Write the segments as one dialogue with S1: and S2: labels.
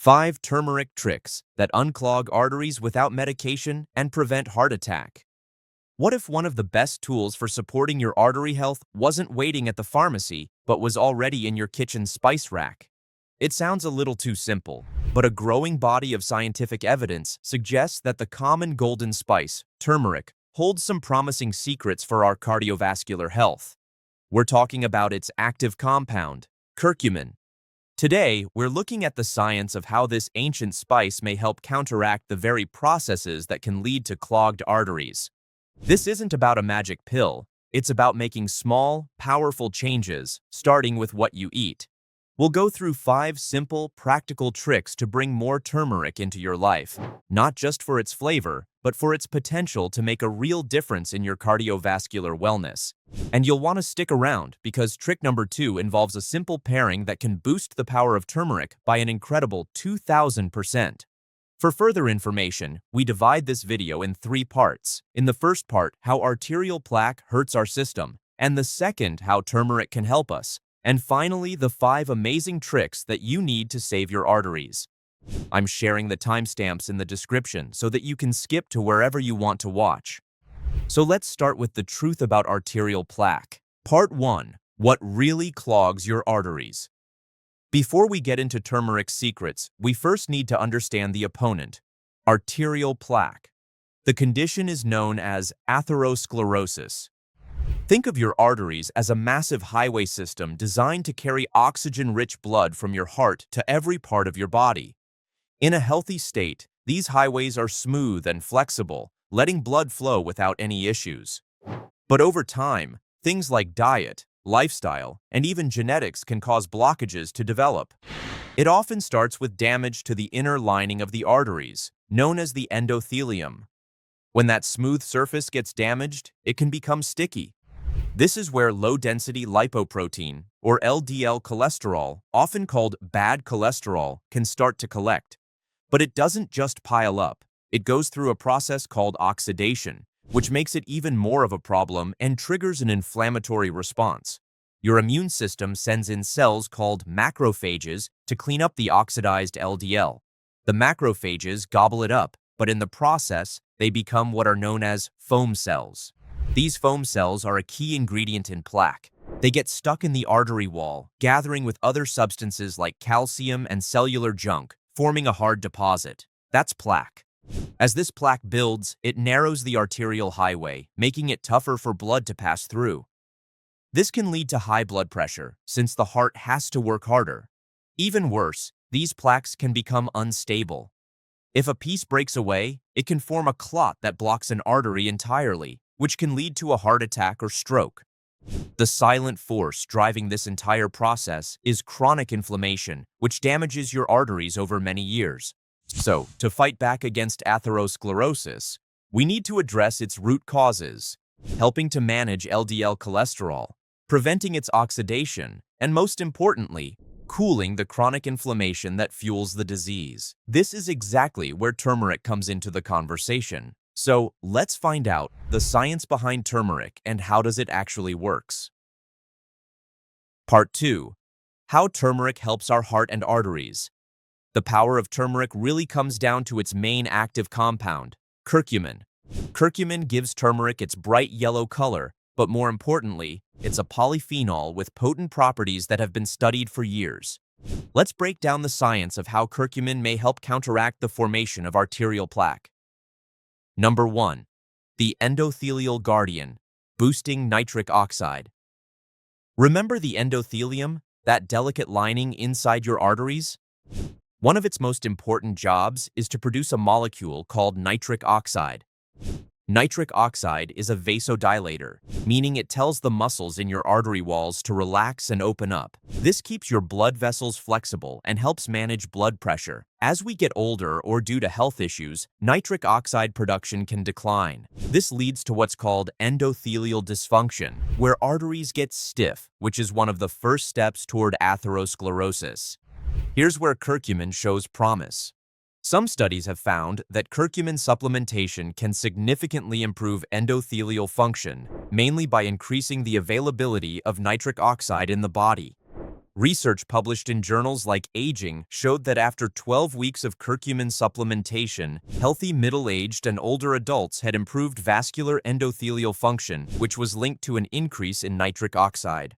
S1: 5 turmeric tricks that unclog arteries without medication and prevent heart attack. What if one of the best tools for supporting your artery health wasn't waiting at the pharmacy, but was already in your kitchen spice rack? It sounds a little too simple, but a growing body of scientific evidence suggests that the common golden spice, turmeric, holds some promising secrets for our cardiovascular health. We're talking about its active compound, curcumin. Today, we're looking at the science of how this ancient spice may help counteract the very processes that can lead to clogged arteries. This isn't about a magic pill. It's about making small, powerful changes, starting with what you eat. We'll go through 5 simple, practical tricks to bring more turmeric into your life, not just for its flavor, but for its potential to make a real difference in your cardiovascular wellness. And you'll want to stick around because trick number 2 involves a simple pairing that can boost the power of turmeric by an incredible 2,000%. For further information, we divide this video in 3 parts. In the first part, how arterial plaque hurts our system, and the second, how turmeric can help us. And finally, the 5 amazing tricks that you need to save your arteries. I'm sharing the timestamps in the description so that you can skip to wherever you want to watch. So let's start with the truth about arterial plaque. Part 1. What really clogs your arteries? Before we get into turmeric's secrets, we first need to understand the opponent, arterial plaque. The condition is known as atherosclerosis. Think of your arteries as a massive highway system designed to carry oxygen-rich blood from your heart to every part of your body. In a healthy state, these highways are smooth and flexible, letting blood flow without any issues. But over time, things like diet, lifestyle, and even genetics can cause blockages to develop. It often starts with damage to the inner lining of the arteries, known as the endothelium. When that smooth surface gets damaged, it can become sticky. This is where low-density lipoprotein, or LDL cholesterol, often called bad cholesterol, can start to collect. But it doesn't just pile up. It goes through a process called oxidation, which makes it even more of a problem and triggers an inflammatory response. Your immune system sends in cells called macrophages to clean up the oxidized LDL. The macrophages gobble it up, but in the process, they become what are known as foam cells. These foam cells are a key ingredient in plaque. They get stuck in the artery wall, gathering with other substances like calcium and cellular junk, forming a hard deposit. That's plaque. As this plaque builds, it narrows the arterial highway, making it tougher for blood to pass through. This can lead to high blood pressure, since the heart has to work harder. Even worse, these plaques can become unstable. If a piece breaks away, it can form a clot that blocks an artery entirely, which can lead to a heart attack or stroke. The silent force driving this entire process is chronic inflammation, which damages your arteries over many years. So, to fight back against atherosclerosis, we need to address its root causes, helping to manage LDL cholesterol, preventing its oxidation, and most importantly, cooling the chronic inflammation that fuels the disease. This is exactly where turmeric comes into the conversation. So, let's find out the science behind turmeric and how does it actually works. Part 2. How turmeric helps our heart and arteries. The power of turmeric really comes down to its main active compound, curcumin. Curcumin gives turmeric its bright yellow color, but more importantly, it's a polyphenol with potent properties that have been studied for years. Let's break down the science of how curcumin may help counteract the formation of arterial plaque. Number 1. The endothelial guardian, boosting nitric oxide. Remember the endothelium, that delicate lining inside your arteries? One of its most important jobs is to produce a molecule called nitric oxide. Nitric oxide is a vasodilator, meaning it tells the muscles in your artery walls to relax and open up. This keeps your blood vessels flexible and helps manage blood pressure. As we get older or due to health issues, nitric oxide production can decline. This leads to what's called endothelial dysfunction, where arteries get stiff, which is one of the first steps toward atherosclerosis. Here's where curcumin shows promise. Some studies have found that curcumin supplementation can significantly improve endothelial function, mainly by increasing the availability of nitric oxide in the body. Research published in journals like Aging showed that after 12 weeks of curcumin supplementation, healthy middle-aged and older adults had improved vascular endothelial function, which was linked to an increase in nitric oxide.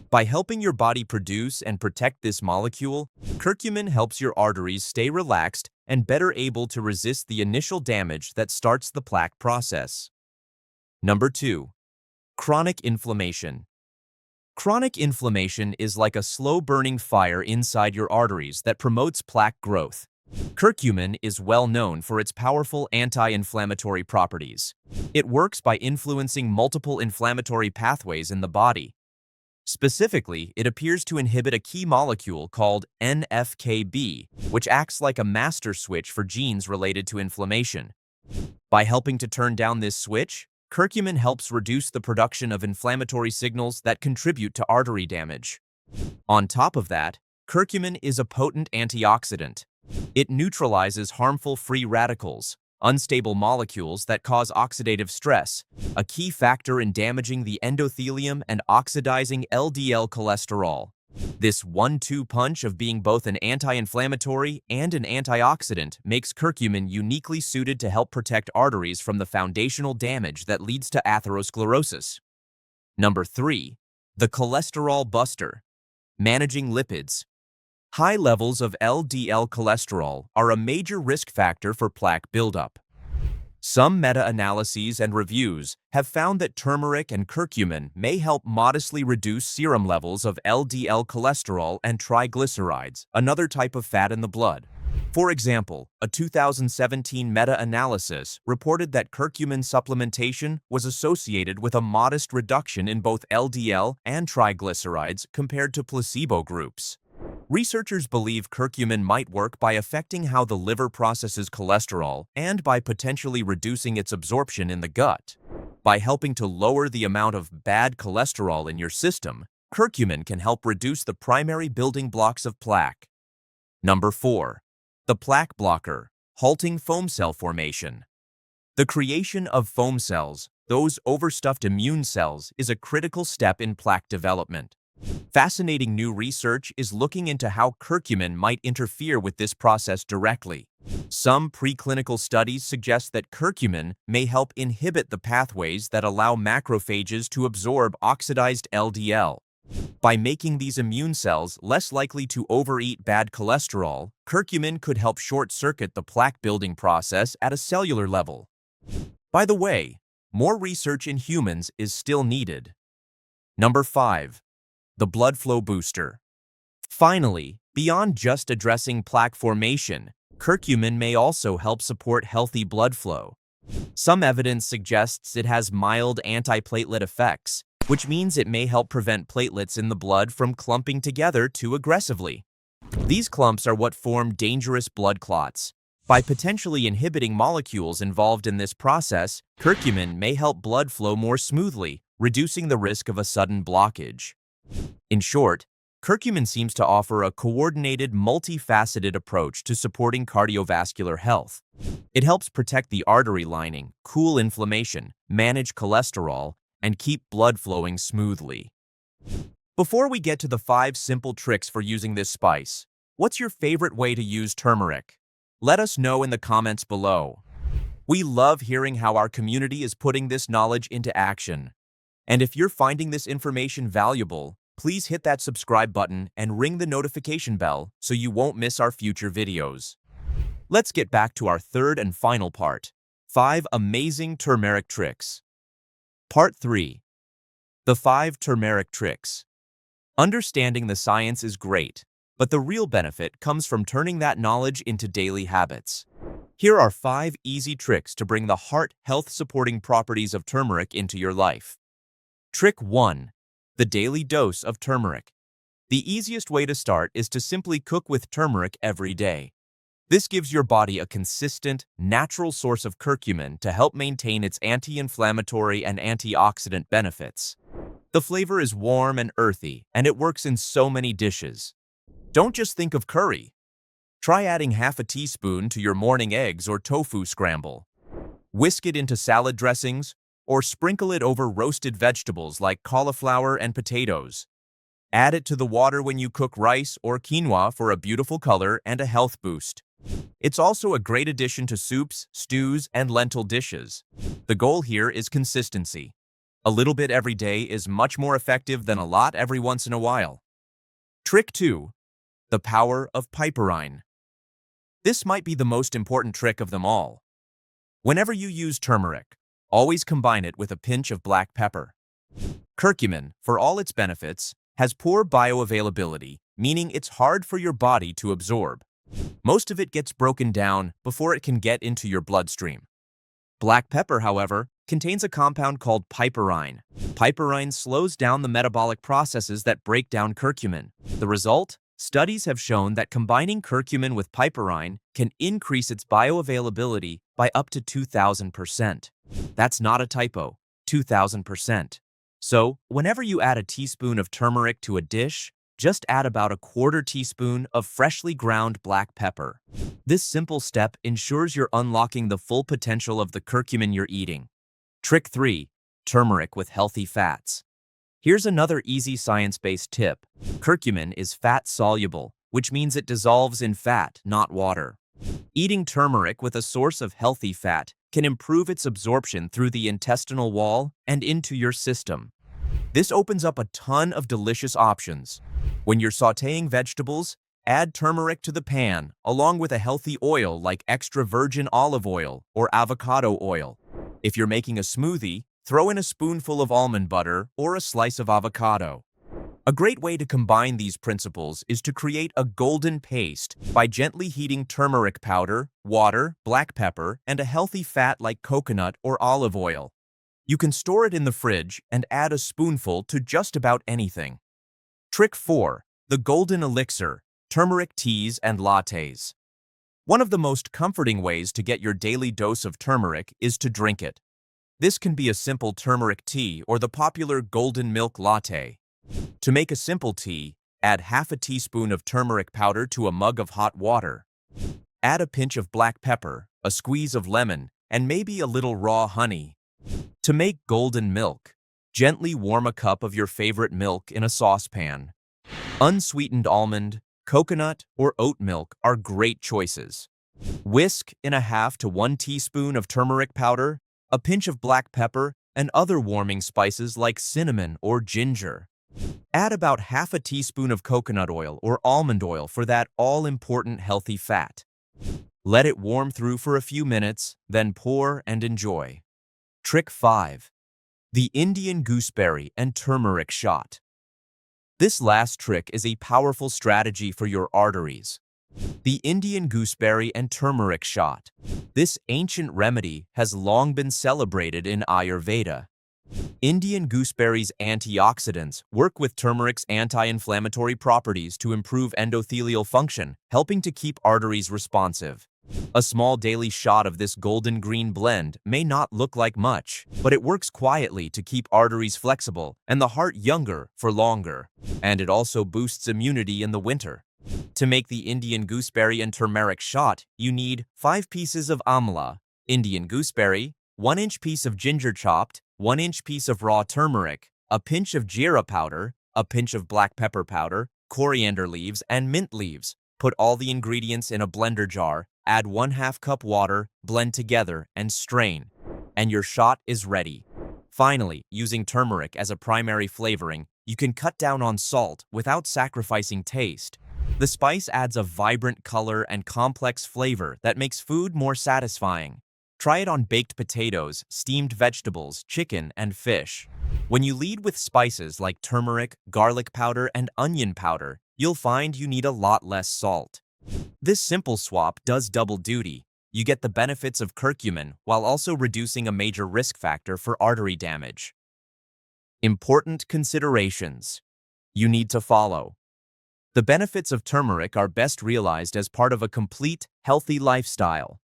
S1: By helping your body produce and protect this molecule, curcumin helps your arteries stay relaxed and better able to resist the initial damage that starts the plaque process. Number 2. Chronic inflammation. Chronic inflammation is like a slow-burning fire inside your arteries that promotes plaque growth. Curcumin is well known for its powerful anti-inflammatory properties. It works by influencing multiple inflammatory pathways in the body. Specifically, it appears to inhibit a key molecule called NF-κB, which acts like a master switch for genes related to inflammation. By helping to turn down this switch, curcumin helps reduce the production of inflammatory signals that contribute to artery damage. On top of that, curcumin is a potent antioxidant. It neutralizes harmful free radicals, unstable molecules that cause oxidative stress, a key factor in damaging the endothelium and oxidizing LDL cholesterol. This 1-2 punch of being both an anti-inflammatory and an antioxidant makes curcumin uniquely suited to help protect arteries from the foundational damage that leads to atherosclerosis. Number 3. The cholesterol buster. Managing lipids. High levels of LDL cholesterol are a major risk factor for plaque buildup. Some meta-analyses and reviews have found that turmeric and curcumin may help modestly reduce serum levels of LDL cholesterol and triglycerides, another type of fat in the blood. For example, a 2017 meta-analysis reported that curcumin supplementation was associated with a modest reduction in both LDL and triglycerides compared to placebo groups. Researchers believe curcumin might work by affecting how the liver processes cholesterol and by potentially reducing its absorption in the gut. By helping to lower the amount of bad cholesterol in your system, curcumin can help reduce the primary building blocks of plaque. Number 4. The plaque blocker, halting foam cell formation. The creation of foam cells, those overstuffed immune cells, is a critical step in plaque development. Fascinating new research is looking into how curcumin might interfere with this process directly. Some preclinical studies suggest that curcumin may help inhibit the pathways that allow macrophages to absorb oxidized LDL. By making these immune cells less likely to overeat bad cholesterol, curcumin could help short-circuit the plaque-building process at a cellular level. By the way, more research in humans is still needed. Number 5. The blood flow booster. Finally, beyond just addressing plaque formation, curcumin may also help support healthy blood flow. Some evidence suggests it has mild antiplatelet effects, which means it may help prevent platelets in the blood from clumping together too aggressively. These clumps are what form dangerous blood clots. By potentially inhibiting molecules involved in this process, curcumin may help blood flow more smoothly, reducing the risk of a sudden blockage. In short, curcumin seems to offer a coordinated, multifaceted approach to supporting cardiovascular health. It helps protect the artery lining, cool inflammation, manage cholesterol, and keep blood flowing smoothly. Before we get to the 5 simple tricks for using this spice, what's your favorite way to use turmeric? Let us know in the comments below. We love hearing how our community is putting this knowledge into action. And if you're finding this information valuable, please hit that subscribe button and ring the notification bell so you won't miss our future videos. Let's get back to our third and final part, 5 amazing turmeric tricks. Part 3. The 5 turmeric tricks. Understanding the science is great, but the real benefit comes from turning that knowledge into daily habits. Here are 5 easy tricks to bring the heart health-supporting properties of turmeric into your life. Trick 1. The daily dose of turmeric. The easiest way to start is to simply cook with turmeric every day. This gives your body a consistent, natural source of curcumin to help maintain its anti-inflammatory and antioxidant benefits. The flavor is warm and earthy, and it works in so many dishes. Don't just think of curry. Try adding half a teaspoon to your morning eggs or tofu scramble. Whisk it into salad dressings, or sprinkle it over roasted vegetables like cauliflower and potatoes. Add it to the water when you cook rice or quinoa for a beautiful color and a health boost. It's also a great addition to soups, stews, and lentil dishes. The goal here is consistency. A little bit every day is much more effective than a lot every once in a while. Trick 2. The power of piperine. This might be the most important trick of them all. Whenever you use turmeric, always combine it with a pinch of black pepper. Curcumin, for all its benefits, has poor bioavailability, meaning it's hard for your body to absorb. Most of it gets broken down before it can get into your bloodstream. Black pepper, however, contains a compound called piperine. Piperine slows down the metabolic processes that break down curcumin. The result? Studies have shown that combining curcumin with piperine can increase its bioavailability by up to 2,000%. That's not a typo, 2,000%. So, whenever you add a teaspoon of turmeric to a dish, just add about a quarter teaspoon of freshly ground black pepper. This simple step ensures you're unlocking the full potential of the curcumin you're eating. Trick 3. Turmeric with healthy fats. Here's another easy science-based tip. Curcumin is fat-soluble, which means it dissolves in fat, not water. Eating turmeric with a source of healthy fat can improve its absorption through the intestinal wall and into your system. This opens up a ton of delicious options. When you're sautéing vegetables, add turmeric to the pan, along with a healthy oil like extra virgin olive oil or avocado oil. If you're making a smoothie, throw in a spoonful of almond butter or a slice of avocado. A great way to combine these principles is to create a golden paste by gently heating turmeric powder, water, black pepper, and a healthy fat like coconut or olive oil. You can store it in the fridge and add a spoonful to just about anything. Trick 4. The golden elixir, turmeric teas and lattes. One of the most comforting ways to get your daily dose of turmeric is to drink it. This can be a simple turmeric tea or the popular golden milk latte. To make a simple tea, add half a teaspoon of turmeric powder to a mug of hot water. Add a pinch of black pepper, a squeeze of lemon, and maybe a little raw honey. To make golden milk, gently warm a cup of your favorite milk in a saucepan. Unsweetened almond, coconut, or oat milk are great choices. Whisk in a half to 1 teaspoon of turmeric powder, a pinch of black pepper, and other warming spices like cinnamon or ginger. Add about half a teaspoon of coconut oil or almond oil for that all-important healthy fat. Let it warm through for a few minutes, then pour and enjoy. Trick 5. The Indian gooseberry and turmeric shot. This last trick is a powerful strategy for your arteries. The Indian gooseberry and turmeric shot. This ancient remedy has long been celebrated in Ayurveda. Indian gooseberry's antioxidants work with turmeric's anti-inflammatory properties to improve endothelial function, helping to keep arteries responsive. A small daily shot of this golden green blend may not look like much, but it works quietly to keep arteries flexible and the heart younger for longer. And it also boosts immunity in the winter. To make the Indian gooseberry and turmeric shot, you need 5 pieces of amla, Indian gooseberry, 1-inch piece of ginger chopped, 1-inch piece of raw turmeric, a pinch of jeera powder, a pinch of black pepper powder, coriander leaves, and mint leaves. Put all the ingredients in a blender jar, add 1/2 cup water, blend together, and strain. And your shot is ready. Finally, using turmeric as a primary flavoring, you can cut down on salt without sacrificing taste. The spice adds a vibrant color and complex flavor that makes food more satisfying. Try it on baked potatoes, steamed vegetables, chicken, and fish. When you lead with spices like turmeric, garlic powder, and onion powder, you'll find you need a lot less salt. This simple swap does double duty. You get the benefits of curcumin while also reducing a major risk factor for artery damage. Important considerations you need to follow. The benefits of turmeric are best realized as part of a complete, healthy lifestyle.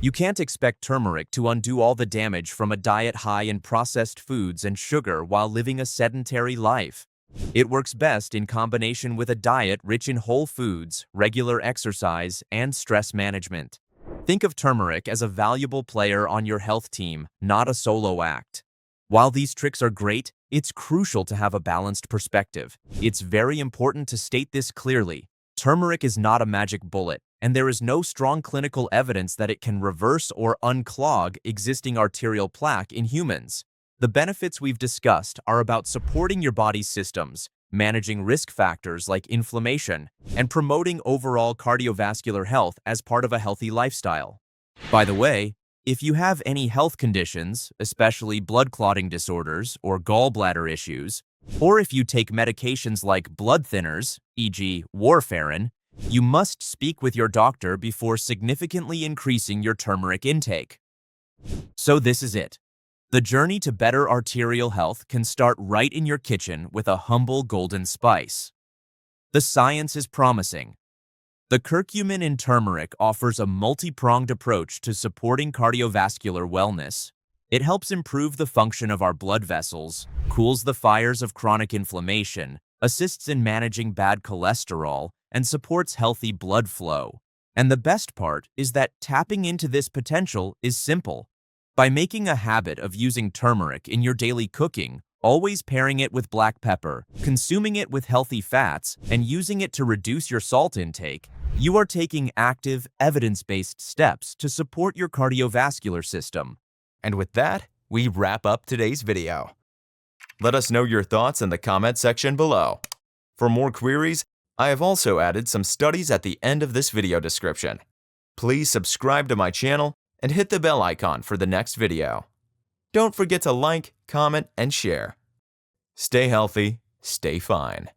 S1: You can't expect turmeric to undo all the damage from a diet high in processed foods and sugar while living a sedentary life. It works best in combination with a diet rich in whole foods, regular exercise, and stress management. Think of turmeric as a valuable player on your health team, not a solo act. While these tricks are great, it's crucial to have a balanced perspective. It's very important to state this clearly. Turmeric is not a magic bullet, and there is no strong clinical evidence that it can reverse or unclog existing arterial plaque in humans. The benefits we've discussed are about supporting your body's systems, managing risk factors like inflammation, and promoting overall cardiovascular health as part of a healthy lifestyle. By the way, if you have any health conditions, especially blood clotting disorders or gallbladder issues, or if you take medications like blood thinners, e.g. warfarin, you must speak with your doctor before significantly increasing your turmeric intake. So this is it. The journey to better arterial health can start right in your kitchen with a humble golden spice. The science is promising. The curcumin in turmeric offers a multi-pronged approach to supporting cardiovascular wellness. It helps improve the function of our blood vessels, cools the fires of chronic inflammation, assists in managing bad cholesterol, and supports healthy blood flow. And the best part is that tapping into this potential is simple. By making a habit of using turmeric in your daily cooking, always pairing it with black pepper, consuming it with healthy fats, and using it to reduce your salt intake, you are taking active, evidence-based steps to support your cardiovascular system.
S2: And with that, we wrap up today's video. Let us know your thoughts in the comment section below. For more queries, I have also added some studies at the end of this video description. Please subscribe to my channel and hit the bell icon for the next video. Don't forget to like, comment, and share. Stay healthy, stay fine.